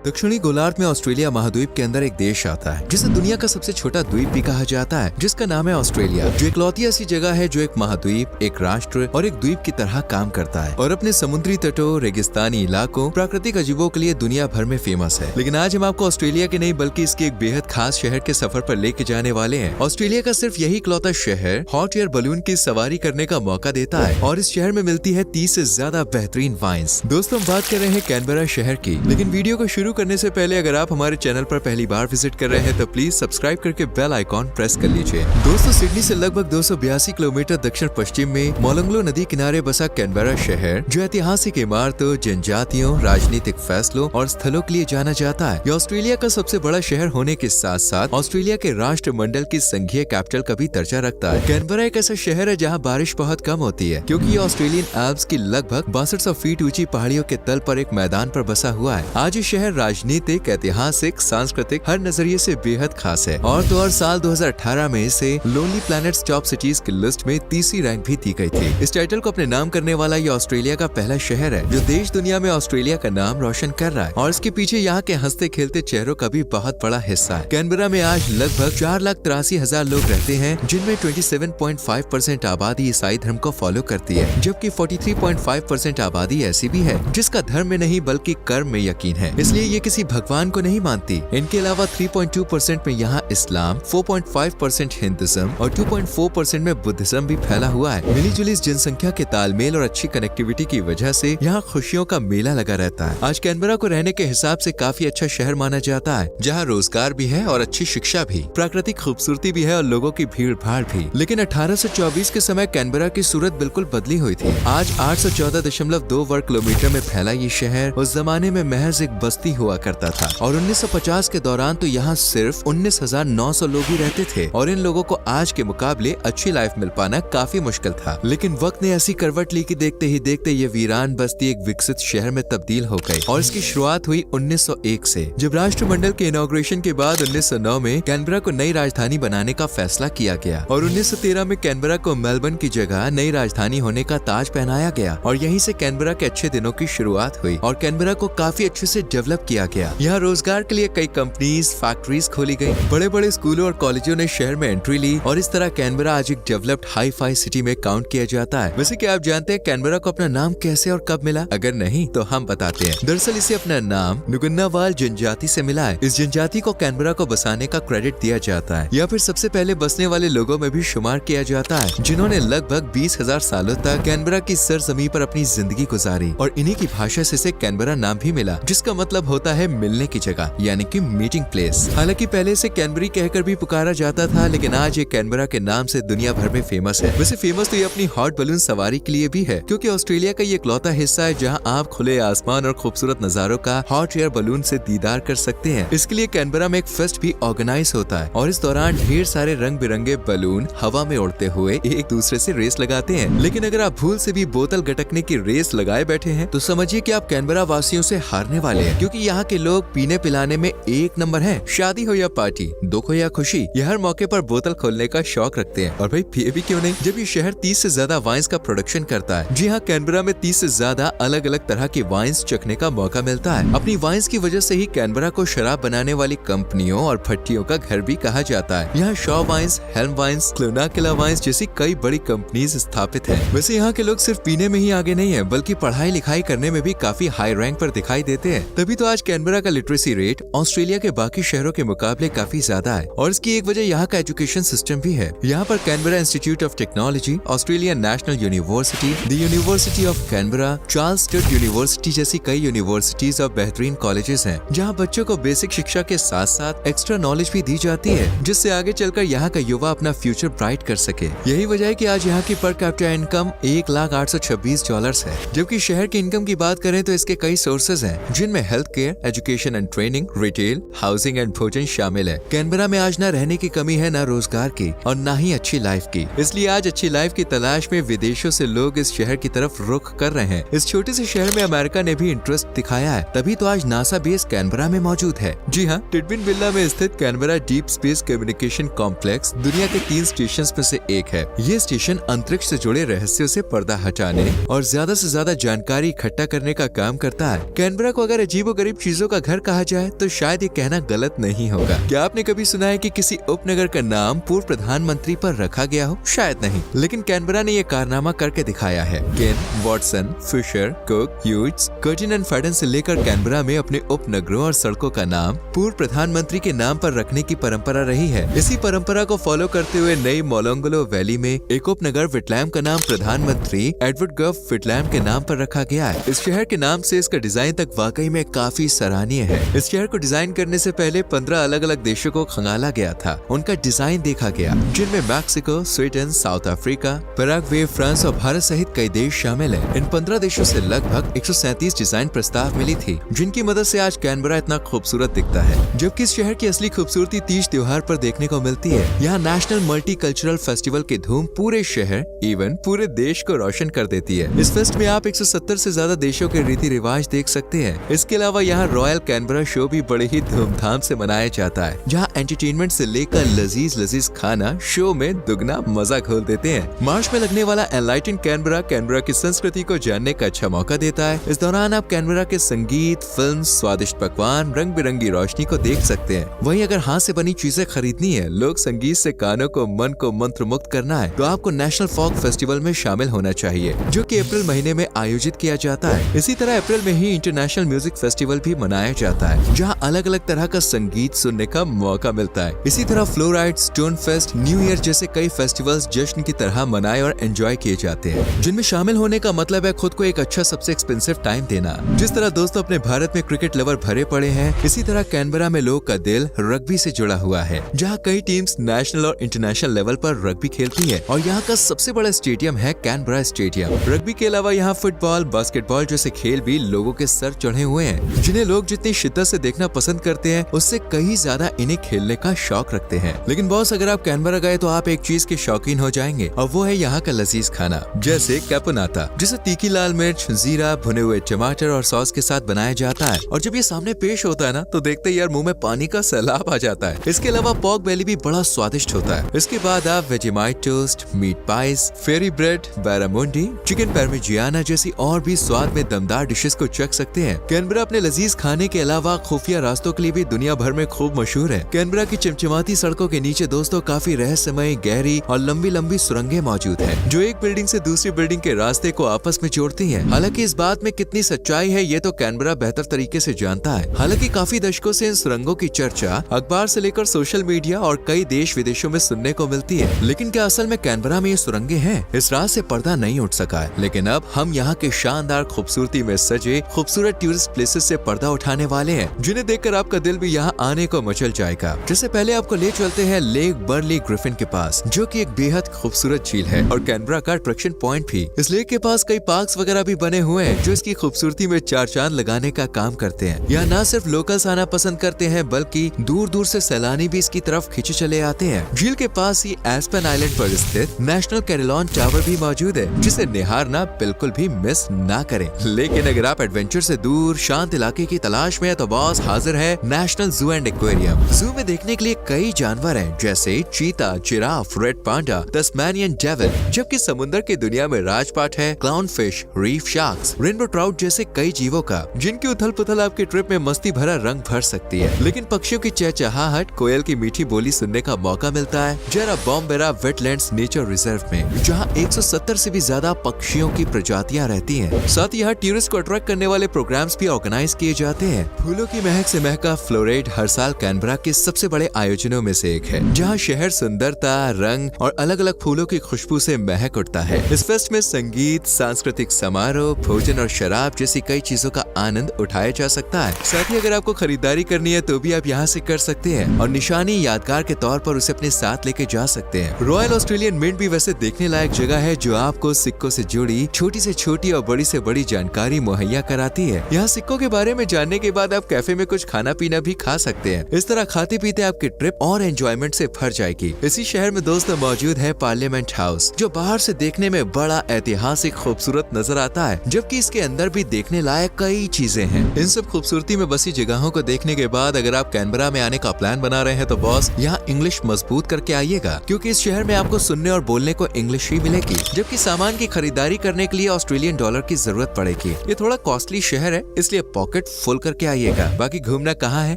दक्षिणी गोलार्ध में ऑस्ट्रेलिया महाद्वीप के अंदर एक देश आता है जिसे दुनिया का सबसे छोटा द्वीप भी कहा जाता है, जिसका नाम है ऑस्ट्रेलिया, जो इकलौती ऐसी जगह है जो एक महाद्वीप, एक राष्ट्र और एक द्वीप की तरह काम करता है और अपने समुद्री तटों, रेगिस्तानी इलाकों, प्राकृतिक अजीबों के लिए दुनिया भर में फेमस है। लेकिन आज हम आपको ऑस्ट्रेलिया के नहीं बल्कि इसके एक बेहद खास शहर के सफर पर लेके जाने वाले हैं। ऑस्ट्रेलिया का सिर्फ यही इकलौता शहर हॉट एयर बलून की सवारी करने का मौका देता है और इस शहर में मिलती है 30 से ज्यादा बेहतरीन वाइन्स। दोस्तों, हम बात कर रहे हैं कैनबरा शहर की, लेकिन वीडियो को शुरू करने से पहले अगर आप हमारे चैनल पर पहली बार विजिट कर रहे हैं तो प्लीज सब्सक्राइब करके बेल आइकॉन प्रेस कर लीजिए। दोस्तों, सिडनी से लगभग 282 किलोमीटर दक्षिण पश्चिम में मोलंगलो नदी किनारे बसा कैनबरा शहर, जो ऐतिहासिक इमारतों, जनजातियों, राजनीतिक फैसलों और स्थलों के लिए जाना जाता है। यह ऑस्ट्रेलिया का सबसे बड़ा शहर होने के साथ साथ ऑस्ट्रेलिया के राष्ट्रमंडल की संघीय कैपिटल का भी दर्जा रखता है। कैनबरा एक ऐसा शहर है जहाँ बारिश बहुत कम होती है, क्योंकि ये ऑस्ट्रेलियन एल्प्स की लगभग 6200 फीट ऊंची पहाड़ियों के तल पर एक मैदान पर बसा हुआ है। आज ये शहर राजनीतिक, ऐतिहासिक, सांस्कृतिक हर नजरिए से बेहद खास है और तो और साल 2018 में इसे लोनली प्लैनेट्स टॉप सिटीज की लिस्ट में तीसरी रैंक भी दी गई थी। इस टाइटल को अपने नाम करने वाला ये ऑस्ट्रेलिया का पहला शहर है जो देश दुनिया में ऑस्ट्रेलिया का नाम रोशन कर रहा है और इसके पीछे यहाँ के हंसते खेलते चेहरों का भी बहुत बड़ा हिस्सा है। कैनबरा में आज लगभग 4,83,000 लोग रहते हैं, जिनमें 27.5% आबादी ईसाई धर्म को फॉलो करती है, जबकि 43.5% आबादी ऐसी भी है जिसका धर्म में नहीं बल्कि कर्म में यकीन है, इसलिए ये किसी भगवान को नहीं मानती। इनके अलावा 3.2% में यहाँ इस्लाम, 4.5% हिंदुइज्म और 2.4% में बुद्धिज्म भी फैला हुआ है। मिली जुली इस जनसंख्या के तालमेल और अच्छी कनेक्टिविटी की वजह से यहाँ खुशियों का मेला लगा रहता है। आज कैनबरा को रहने के हिसाब से काफी अच्छा शहर माना जाता है, जहाँ रोजगार भी है और अच्छी शिक्षा भी, प्राकृतिक खूबसूरती भी है और लोगों की भीड़ भाड़ भी। लेकिन 1824 के समय कैनबरा की सूरत बिल्कुल बदली हुई थी। आज 814.2 वर्ग किलोमीटर में फैला ये शहर उस जमाने में महज एक बस्ती हुआ करता था और 1950 के दौरान तो यहाँ सिर्फ 19,900 लोग ही रहते थे और इन लोगों को आज के मुकाबले अच्छी लाइफ मिल पाना काफी मुश्किल था। लेकिन वक्त ने ऐसी करवट ली कि देखते ही देखते ये वीरान बस्ती एक विकसित शहर में तब्दील हो गई और इसकी शुरुआत हुई 1901 से, जब राष्ट्रमंडल के इनॉग्रेशन के बाद 1909 में कैनबरा को नई राजधानी बनाने का फैसला किया गया और 1913 में कैनबरा को मेलबर्न की जगह नई राजधानी होने का ताज पहनाया गया और यहीं से कैनबरा के अच्छे दिनों की शुरुआत हुई और कैनबरा को काफी अच्छे से डेवलप किया गया। यहाँ रोजगार के लिए कई कंपनीज, फैक्ट्रीज खोली गई, बड़े बड़े स्कूलों और कॉलेजों ने शहर में एंट्री ली और इस तरह कैनबरा आज एक डेवलप्ड हाई फाई सिटी में काउंट किया जाता है। वैसे क्या आप जानते हैं कैनबरा को अपना नाम कैसे और कब मिला? अगर नहीं तो हम बताते हैं। दरअसल इसे अपना नाम नुगुन्नावाल जनजाति से मिला है। इस जनजाति को कैनबरा को बसाने का क्रेडिट दिया जाता है या फिर सबसे पहले बसने वाले लोगों में भी शुमार किया जाता है, जिन्होंने लगभग 20,000 सालों तक कैनबरा की सरजमीन पर अपनी जिंदगी गुजारी और इन्हीं की भाषा से इसे कैनबरा नाम भी मिला, जिसका मतलब होता है मिलने की जगह, यानी कि मीटिंग प्लेस। हालांकि पहले से कैनबरी कहकर भी पुकारा जाता था, लेकिन आज ये कैनबरा के नाम से दुनिया भर में फेमस है। वैसे फेमस तो ये अपनी हॉट बलून सवारी के लिए भी है, क्योंकि ऑस्ट्रेलिया का ये इकलौता हिस्सा है जहां आप खुले आसमान और खूबसूरत नजारों का हॉट एयर बलून से दीदार कर सकते हैं। इसके लिए कैनबरा में एक फेस्ट भी ऑर्गेनाइज होता है और इस दौरान ढेर सारे रंग बिरंगे बलून हवा में उड़ते हुए एक दूसरे से रेस लगाते हैं। लेकिन अगर आप भूल से भी बोतल गटकने की रेस लगाए बैठे हैं तो समझिए कि आप कैनबरा वासियों से हारने वाले हैं, क्योंकि यहाँ के लोग पीने पिलाने में एक नंबर हैं। शादी हो या पार्टी, दुख हो या खुशी, ये हर मौके पर बोतल खोलने का शौक रखते हैं और भाई पिए भी क्यों नहीं, जब ये शहर 30 से ज्यादा वाइन्स का प्रोडक्शन करता है। जी हाँ, कैनबरा में 30 से ज्यादा अलग अलग तरह की वाइन्स चखने का मौका मिलता है। अपनी वाइन्स की वजह से ही कैनबरा को शराब बनाने वाली कंपनियों और भट्टियों का घर भी कहा जाता है। यहाँ Shaw wines, Helm wines, Clonakilla wines जैसी कई बड़ी कंपनीज स्थापित है। वैसे यहाँ के लोग सिर्फ पीने में ही आगे नहीं है, बल्कि पढ़ाई लिखाई करने में भी काफी हाई रैंक पर दिखाई देते हैं। तभी तो आज कैनबरा का लिटरेसी रेट ऑस्ट्रेलिया के बाकी शहरों के मुकाबले काफी ज्यादा है और इसकी एक वजह यहाँ का एजुकेशन सिस्टम भी है। यहाँ पर Canberra institute of technology, Australian national university, the university of Canberra, Charles stud university जैसी कई यूनिवर्सिटीज और बेहतरीन कॉलेजेस हैं, जहाँ बच्चों को बेसिक शिक्षा के साथ साथ एक्स्ट्रा नॉलेज भी दी जाती है, जिससे आगे चलकर यहाँ का युवा अपना फ्यूचर ब्राइट कर सके। यही वजह है कि आज यहाँ की पर कैपिटा इनकम $1,826 है, जबकि शहर की इनकम की बात करें तो इसके कई सोर्सेज हैं, जिनमें health care, education and training, retail, housing and भोजन शामिल है। कैनबरा में आज न रहने की कमी है, न रोजगार की और न ही अच्छी लाइफ की, इसलिए आज अच्छी लाइफ की तलाश में विदेशों से लोग इस शहर की तरफ रुख कर रहे हैं। इस छोटे से शहर में अमेरिका ने भी इंटरेस्ट दिखाया है, तभी तो आज नासा बेस कैनबरा में मौजूद है। जी हाँ, टिडविन विला में स्थित Canberra deep space communication complex दुनिया के 3 स्टेशन में से एक है। ये स्टेशन अंतरिक्ष से जुड़े रहस्यों से पर्दा हटाने और ज्यादा से ज्यादा जानकारी इकट्ठा करने का काम करता है। कैनबरा को अगर अजीबोगरीब शेप चीजों का घर कहा जाए तो शायद ये कहना गलत नहीं होगा। क्या आपने कभी सुना है कि किसी उपनगर का नाम पूर्व प्रधानमंत्री पर रखा गया हो? शायद नहीं, लेकिन कैनबरा ने ये कारनामा करके दिखाया है। Kane, Watson, Fisher, Cook, Hughes, Curtin and Fadden से लेकर कैनबरा में अपने उपनगरों और सड़कों का नाम पूर्व प्रधानमंत्री के नाम पर रखने की परंपरा रही है। इसी परंपरा को फॉलो करते हुए नई मोलोंगलो वैली में एक उपनगर विटलैम का नाम प्रधानमंत्री एडवर्ड गफ विटलैम के नाम पर रखा गया है। इस शहर के नाम से इसका डिजाइन तक वाकई में काफी सराहनीय है। इस शहर को डिजाइन करने से पहले 15 अलग अलग देशों को खंगाला गया था, उनका डिजाइन देखा गया, जिनमें Mexico, Sweden, south Africa, Paraguay, France और भारत सहित कई देश शामिल हैं। इन 15 देशों से लगभग 137 डिजाइन प्रस्ताव मिली थी, जिनकी मदद से आज कैनबरा इतना खूबसूरत दिखता है। जबकि इस शहर की असली खूबसूरती तीज त्योहार पर देखने को मिलती है। यहाँ नेशनल मल्टीकल्चरल फेस्टिवल की धूम पूरे शहर इवन पूरे देश को रोशन कर देती है। इस फेस्ट में आप 170 से ज्यादा देशों के रीति रिवाज देख सकते हैं। इसके अलावा यहाँ रॉयल कैनबरा शो भी बड़े ही धूमधाम से मनाया जाता है, जहाँ एंटरटेनमेंट से लेकर लजीज लजीज खाना शो में दुगना मजा घोल देते हैं। मार्च में लगने वाला एनलाइटन कैनबरा की संस्कृति को जानने का अच्छा मौका देता है। इस दौरान आप कैनबरा के संगीत, फिल्म, स्वादिष्ट पकवान, रंग बिरंगी रोशनी को देख सकते हैं। वहीं अगर हाथ से बनी चीजें खरीदनी है, लोक संगीत से कानों को, मन को मंत्र मुक्त करना है, तो आपको नेशनल फोक फेस्टिवल में शामिल होना चाहिए, जो कि अप्रैल महीने में आयोजित किया जाता है। इसी तरह अप्रैल में ही इंटरनेशनल म्यूजिक फेस्टिवल भी मनाया जाता है, जहां अलग अलग तरह का संगीत सुनने का मौका मिलता है। इसी तरह fluoride, stone fest, new year जैसे कई फेस्टिवल्स जश्न की तरह मनाए और एंजॉय किए जाते हैं, जिनमें शामिल होने का मतलब है खुद को एक अच्छा सबसे एक्सपेंसिव टाइम देना। जिस तरह दोस्तों अपने भारत में क्रिकेट लवर भरे पड़े हैं, इसी तरह कैनबरा में लोग का दिल रग्बी से जुड़ा हुआ है, जहाँ कई टीम्स नेशनल और इंटरनेशनल लेवल पर रग्बी खेलती है। और यहाँ का सबसे बड़ा स्टेडियम है कैनबरा स्टेडियम। रग्बी के अलावा यहाँ फुटबॉल, बास्केटबॉल जैसे खेल भी लोगों के सर चढ़े हुए हैं, जिन्हें लोग जितनी शिद्दत से देखना पसंद करते हैं, उससे कहीं ज्यादा इन्हें खेलने का शौक रखते हैं। लेकिन बॉस, अगर आप कैनबरा गए तो आप एक चीज के शौकीन हो जाएंगे, और वो है यहाँ का लजीज खाना, जैसे कैपोनाता, जिसे तीखी लाल मिर्च, जीरा, भुने हुए टमाटर और सॉस के साथ बनाया जाता है। और जब ये सामने पेश होता है ना, तो देखते ही यार मुंह में पानी का सैलाब आ जाता है। इसके अलावा पोर्क बेली भी बड़ा स्वादिष्ट होता है। इसके बाद आप वेजेमाइट टोस्ट, मीट पाइस, फेरी ब्रेड, बैरामुंडी, चिकन पैरमिजियाना जैसी और भी स्वाद में दमदार डिशेस को चख सकते हैं। कैनबरा अपने लजीज खाने के अलावा खुफिया रास्तों के लिए भी दुनिया भर में खूब मशहूर है। कैनबरा की चमचमाती सड़कों के नीचे दोस्तों काफी रहस्यमय, गहरी और लंबी लंबी सुरंगें मौजूद हैं, जो एक बिल्डिंग से दूसरी बिल्डिंग के रास्ते को आपस में जोड़ती हैं। हालांकि इस बात में कितनी सच्चाई है ये तो कैनबरा बेहतर तरीके से जानता है। हालांकि काफी दशकों से इन सुरंगों की चर्चा अखबार से लेकर सोशल मीडिया और कई देश विदेशों में सुनने को मिलती है, लेकिन क्या असल में कैनबरा में ये सुरंगें हैं? इस रात से पर्दा नहीं उठ सका है, लेकिन अब हम यहाँ के शानदार खूबसूरती में सजे खूबसूरत टूरिस्ट प्लेसेस से पर्दा उठाने वाले हैं, जिन्हें देखकर आपका दिल भी यहाँ आने को मचल जाएगा। जिससे पहले आपको ले चलते हैं लेक बर्ली ग्रिफिन के पास, जो कि एक बेहद खूबसूरत झील है और कैनबरा का अट्रैक्शन पॉइंट भी। इस लेक के पास कई पार्क्स वगैरह भी बने हुए हैं, जो इसकी खूबसूरती में चार चांद लगाने का काम करते हैं। यहाँ न सिर्फ लोकल्स आना पसंद करते हैं, बल्कि दूर दूर से सैलानी भी इसकी तरफ खींचे चले आते हैं। झील के पास ही एस्पेन आइलैंड पर स्थित नेशनल कैरोलॉन टावर भी मौजूद है, जिसे निहारना बिल्कुल भी मिस ना करें। लेकिन अगर आप एडवेंचर से दूर शांत इलाके की तलाश में हैं, तो बॉस हाजिर है नेशनल जू एंड एक्वेरियम। जू में देखने के लिए कई जानवर हैं, जैसे चीता, giraffe, red panda, Tasmanian devil, जबकि समुद्र की दुनिया में राजपाट है clown fish, reef sharks, rainbow trout जैसे कई जीवों का, जिनकी उथल पुथल आपके ट्रिप में मस्ती भरा रंग भर सकती है। लेकिन पक्षियों की चहचहाहट, कोयल की मीठी बोली सुनने का मौका मिलता है जेरा बॉम्बेरा वेटलैंड्स नेचर रिजर्व में, जहां 170 से भी ज्यादा पक्षियों की प्रजातियां रहती हैं। साथ ही यहाँ टूरिस्ट को अट्रैक्ट करने वाले प्रोग्राम्स भी ऑर्गेनाइज किए जाते हैं। फूलों की महक से महका फ्लोरेड हर साल कैनबरा के सबसे बड़े आयोजनों में से एक है, जहाँ शहर सुंदरता, रंग और अलग अलग फूलों की खुशबू से महक उठता है। इस फेस्ट में संगीत, सांस्कृतिक समारोह, भोजन और शराब जैसी कई चीजों का आनंद उठाया जा सकता है। साथ ही अगर आपको खरीदारी करनी है तो भी आप यहाँ से कर सकते हैं और निशानी यादगार के तौर पर उसे अपने साथ लेके जा सकते हैं। रॉयल ऑस्ट्रेलियन मिंट भी वैसे देखने लायक जगह है, जो आपको सिक्कों से जुड़ी छोटी से छोटी और बड़ी से बड़ी जानकारी मुहैया कराती है। यहाँ सिक्कों के बारे में जानने के बाद आप कैफे में कुछ खाना पीना भी खा सकते हैं। इस तरह खाते पीते आपकी ट्रिप और एंजॉयमेंट से भर जाएगी। इसी शहर में दोस्तों मौजूद है पार्लियामेंट हाउस, जो बाहर से देखने में बड़ा ऐतिहासिक खूबसूरत नजर आता है, जबकि इसके अंदर भी देखने लायक कई चीजें हैं। इन सब खूबसूरती में बसी जगहों को देखने के बाद अगर आप कैनबरा में आने का प्लान बना रहे हैं, तो बॉस यहाँ इंग्लिश मजबूत करके आइएगा, क्योंकि इस शहर में आपको सुनने और बोलने को इंग्लिश ही मिलेगी। जबकि सामान की खरीदारी करने के लिए ऑस्ट्रेलियन डॉलर की जरूरत पड़ेगी। ये थोड़ा कॉस्टली शहर है, इसलिए पॉकेट टिकट फुल करके आइएगा। बाकी घूमना कहाँ है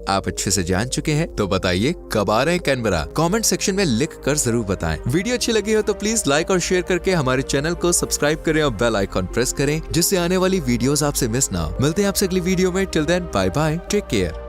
आप अच्छे से जान चुके हैं, तो बताइए कब आ रहे हैं कैनबरा। कमेंट सेक्शन में लिख कर जरूर बताएं। वीडियो अच्छी लगी हो तो प्लीज लाइक और शेयर करके हमारे चैनल को सब्सक्राइब करें और बेल आइकॉन प्रेस करें, जिससे आने वाली वीडियोस आपसे मिस ना हो। मिलते हैं आपसे अगली वीडियो में। Till then bye bye, take care.